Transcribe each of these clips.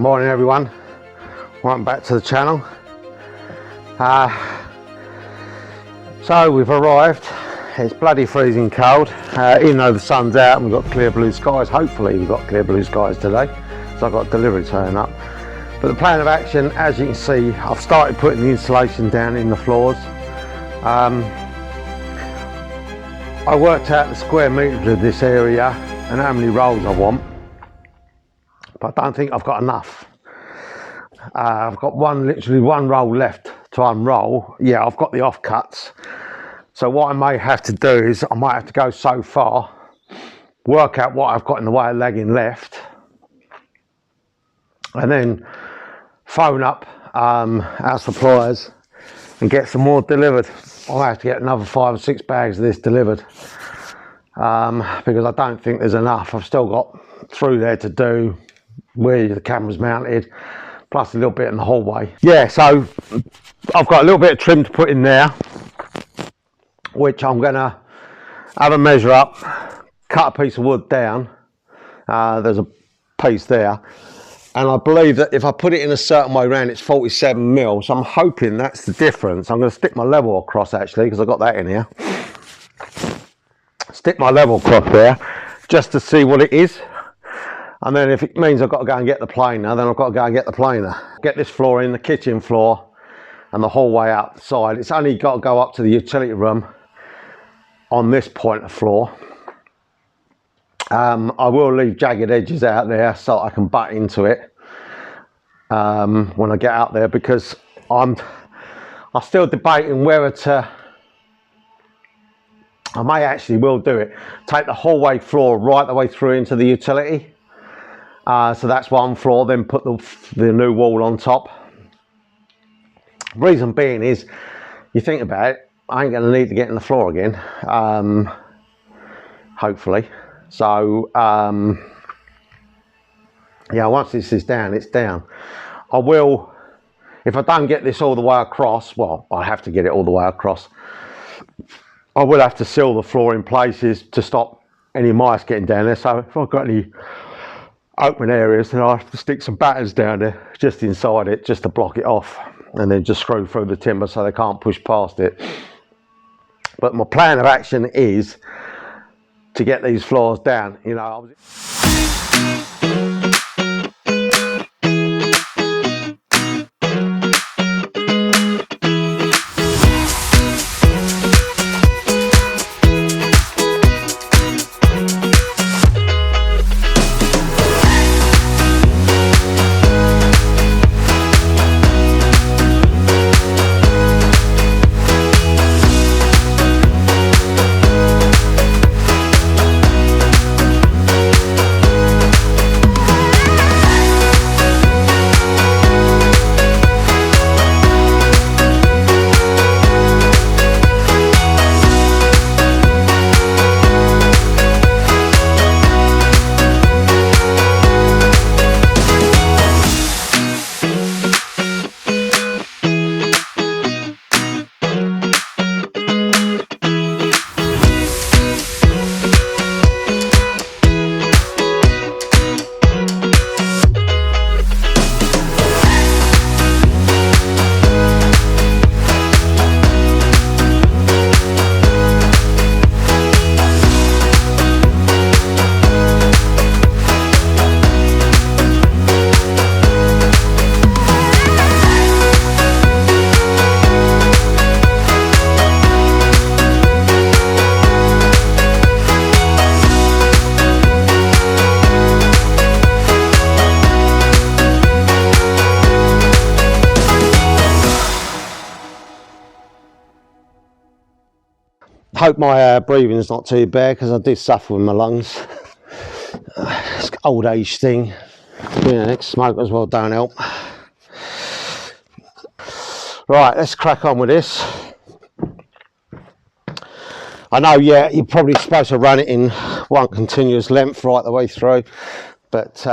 morning everyone, welcome back to the channel. So we've arrived. It's bloody freezing cold, even though the sun's out and we've got clear blue skies. Hopefully we've got clear blue skies today, so I've got delivery turning up. But the plan of action, as you can see, I've started putting the insulation down in the floors. I worked out the square metres of this area and how many rolls I want, but I don't think I've got enough. I've got literally one roll left to unroll. Yeah, I've got the offcuts. So what I may have to do is I might have to go so far, work out what I've got in the way of lagging left, and then phone up our suppliers and get some more delivered. I'll have to get another 5 or 6 bags of this delivered because I don't think there's enough. I've still got through there to do where the camera's mounted, plus a little bit in the hallway. Yeah, so I've got a little bit of trim to put in there, which I'm gonna have a measure up, cut a piece of wood down. There's a piece there, and I believe that if I put it in a certain way around, it's 47 mil. So I'm hoping that's the difference. I'm gonna stick my level across actually, because I've got that in here. Stick my level across there just to see what it is. And then if it means I've got to go and get the planer, then I've got to go and get the planer. Get this floor in, the kitchen floor, and the hallway outside. It's only got to go up to the utility room on this point of floor. I will leave jagged edges out there so I can butt into it when I get out there, because I'm still debating whether to, I may actually will do it, take the hallway floor right the way through into the utility. So that's one floor, then put the new wall on top. Reason being is, you think about it, I ain't going to need to get in the floor again, hopefully. So yeah, once this is down, it's down. I will, if I don't get this all the way across, well, I have to get it all the way across, I will have to seal the floor in places to stop any mice getting down there. So if I've got any open areas, then I have to stick some battens down there just inside it, just to block it off, and then just screw through the timber so they can't push past it. But my plan of action is to get these floors down. You know, hope my breathing is not too bad, because I do suffer with my lungs. It's an old age thing. Being an ex-smoker as well don't help. Right, let's crack on with this. I know, yeah, you're probably supposed to run it in one continuous length right the way through, but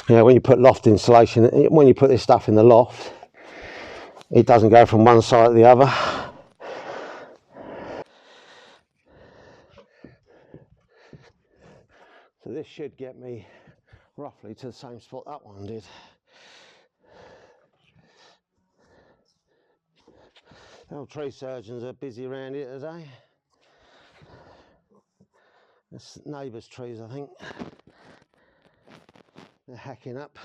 yeah, when you put loft insulation, when you put this stuff in the loft, it doesn't go from one side to the other. So this should get me roughly to the same spot that one did. The old tree surgeons are busy around here today. That's neighbours' trees, I think. They're hacking up.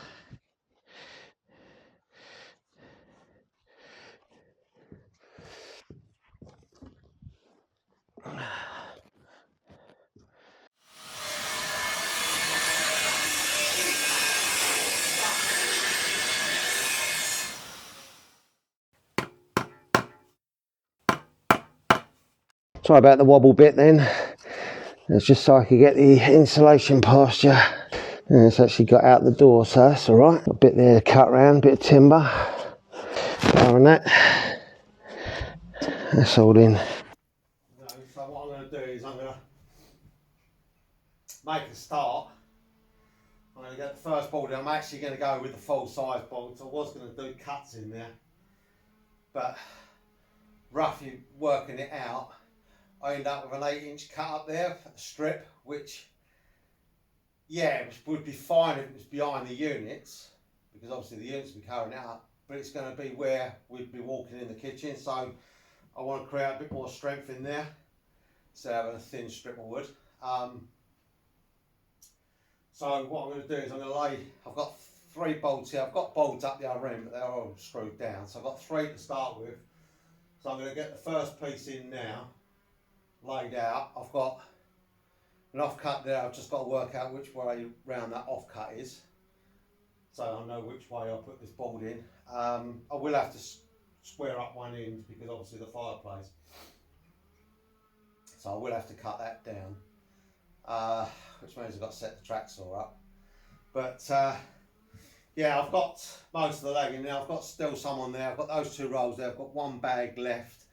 Sorry about the wobble bit then. It's just so I could get the insulation past you. And it's actually got out the door, so that's alright. A bit there to cut round, bit of timber. Other than that, that's all in. So what I'm going to do is I'm going to make a start. I'm going to get the first board in. I'm actually going to go with the full size bolts. I was going to do cuts in there, but roughly working it out, I end up with an 8-inch cut up there, a strip, which, yeah, it would be fine if it was behind the units, because obviously the units will be covering it up, but it's going to be where we'd be walking in the kitchen, so I want to create a bit more strength in there, instead of having a thin strip of wood. So what I'm going to do is I'm going to lay, I've got 3 bolts here, I've got bolts up the other end, but they're all screwed down, so I've got 3 to start with. So I'm going to get the first piece in now, laid out. I've got an offcut there, I've just got to work out which way round that offcut is, so I know which way I'll put this board in. I will have to square up one end because obviously the fireplace, so I will have to cut that down, which means I've got to set the track saw up. But yeah, I've got most of the leg in there. I've got still some on there. I've got those 2 rolls there. I've got 1 bag left.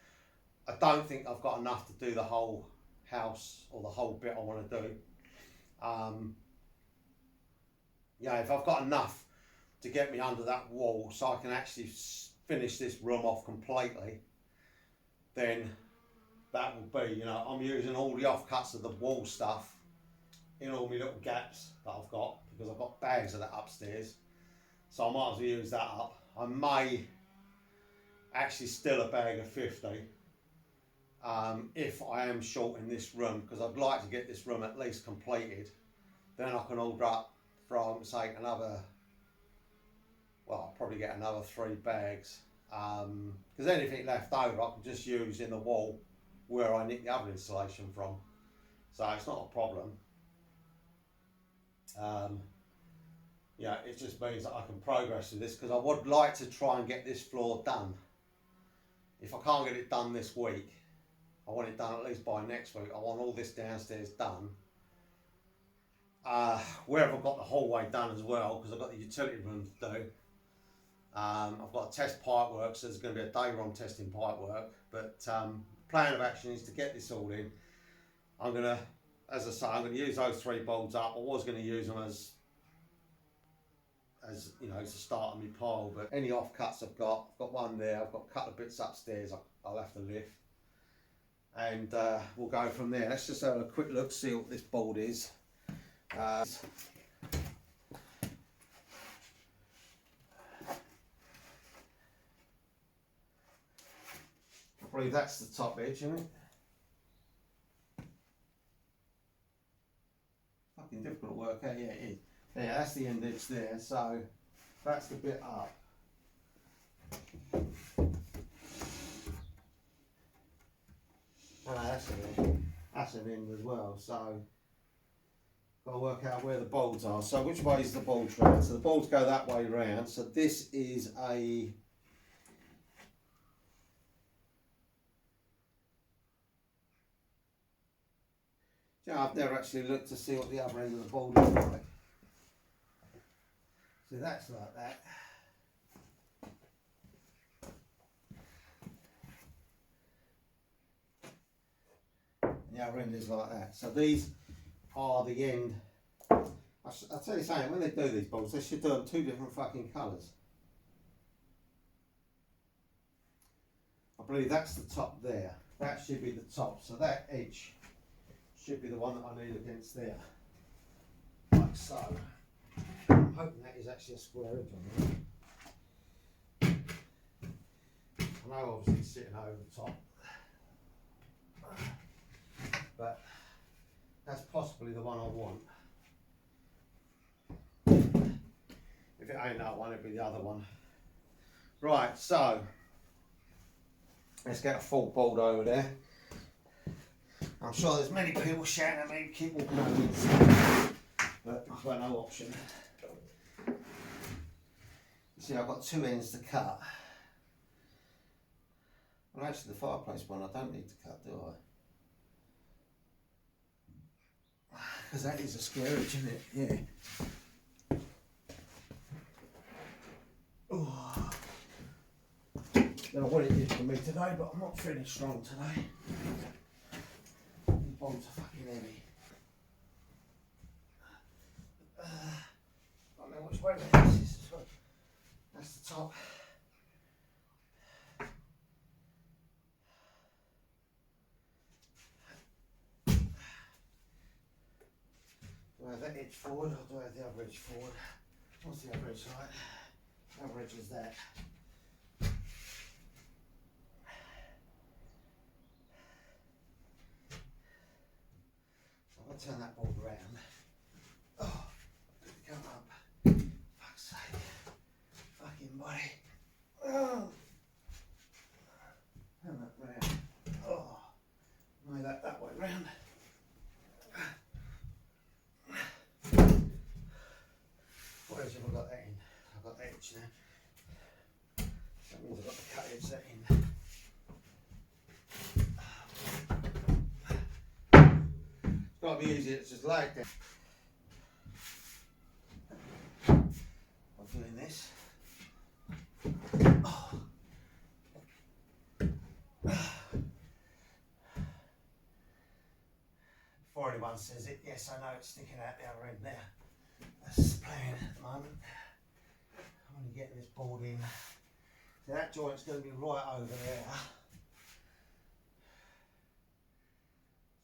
I don't think I've got enough to do the whole house or the whole bit I want to do. Yeah, if I've got enough to get me under that wall so I can actually finish this room off completely, then that will be, you know, I'm using all the offcuts of the wall stuff in all my little gaps that I've got, because I've got bags of that upstairs, so I might as well use that up. I may actually steal a bag of 50 if I am short in this room, because I'd like to get this room at least completed. Then I can order up, for argument's sake, another, well, I'll probably get another 3 bags, because anything left over I can just use in the wall where I nick the other insulation from, so it's not a problem. Yeah, it just means that I can progress with this, because I would like to try and get this floor done. If I can't get it done this week, I want it done at least by next week. I want all this downstairs done. Where have I got the hallway done as well, because I've got the utility room to do. I've got to test pipe work, so there's going to be a day where I'm testing pipe work. But plan of action is to get this all in. I'm going to, as I say, I'm going to use those 3 bolts up. I was going to use them as you know, to start on my pile, but any offcuts I've got 1 there. I've got a couple of bits upstairs I'll have to lift, and we'll go from there. Let's just have a quick look, see what this board is. I believe that's the top edge, isn't it? Fucking difficult to work out. Yeah, it is. Yeah, that's the end edge there, so that's the bit up. That's an end as well, so got to work out where the bolts are. So which way is the bolts round? So the bolts go that way round, so this is a I've never actually looked to see what the other end of the board is like. So that's like that. And the other end is like that. So these are the end. I'll tell you something, when they do these bolts, they should do them 2 different fucking colours. I believe that's the top there. That should be the top. So that edge should be the one that I need against there. Like so. hoping that is actually a square edge on there. I know obviously it's sitting over the top, but that's possibly the one I want. If it ain't that one, it'll be the other one. Right, so let's get a full board over there. I'm sure there's many people shouting at me, keep walking over this, but I've got no option. See, I've got two ends to cut. Well, actually, the fireplace one I don't need to cut, do I? Because that is a square edge, isn't it? Yeah. Oh. Don't know what it is for me today, but I'm not feeling strong today. These bombs are fucking heavy. I don't know which way that is. That's the top. Do I have that edge forward or do I have the other edge forward? What's the other edge like? The other edge is that. So I'll turn that board round. Oh, come up. Fuck's sake. Fucking body. Oh. Turn that round. Oh. Lay that way round. What edge have I got that in? I've got that edge now. That means I've got the cut edge that in. It's got to be easy, it's just like that. I'm doing this. Oh. Before anyone says it, yes, I know it's sticking out the other end there. That's playing at the moment. I'm only getting this board in. So that joint's going to be right over there.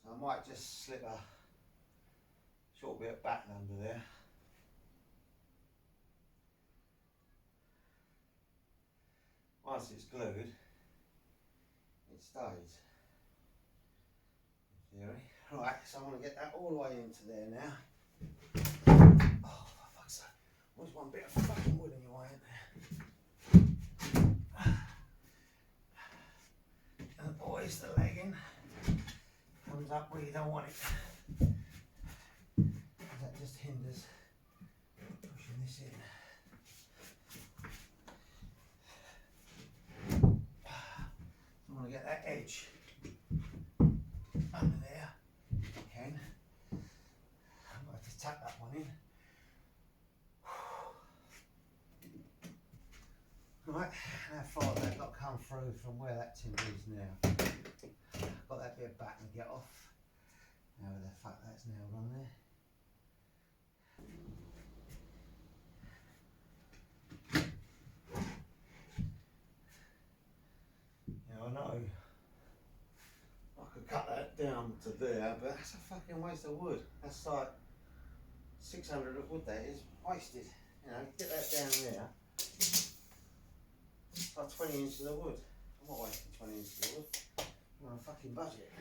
So I might just slip a short bit of batten under there. Once it's glued, it stays. In theory. Right, so I'm going to get that all the way into there now. Oh, for fuck's sake. What's one bit of fucking wood in your way, isn't there? And the boys, the legging comes up where you don't want it. That just hinders pushing this in. I'm going to get that edge under there. If I can. I'm going to have to tap that one in. Right, how far has that got to come through from where that timber is now? Got that bit of batten to get off. Now where the fuck that's nailed on there. Now I know I could cut that down to there, but that's a fucking waste of wood. That's like 600 of wood that is wasted. You know, get that down there. It's like 20 inches of wood. I'm not wasting 20 inches of wood. I'm on a fucking budget.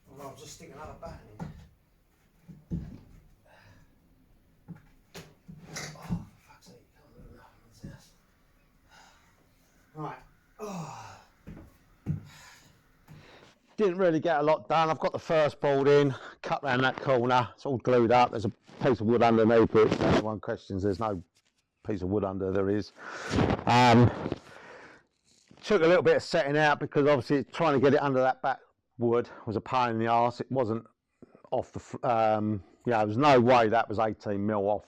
Or I'll just stick another batten in. Oh, for fuck's sake, you can't move nothing in this house. Right. Oh. Didn't really get a lot done. I've got the first board in, cut round that corner. It's all glued up. There's a piece of wood underneath it. So anyone questions, there's no piece of wood under, there is. Took a little bit of setting out because obviously trying to get it under that back wood was a pain in the arse. It wasn't off the, yeah, there was no way that was 18mm off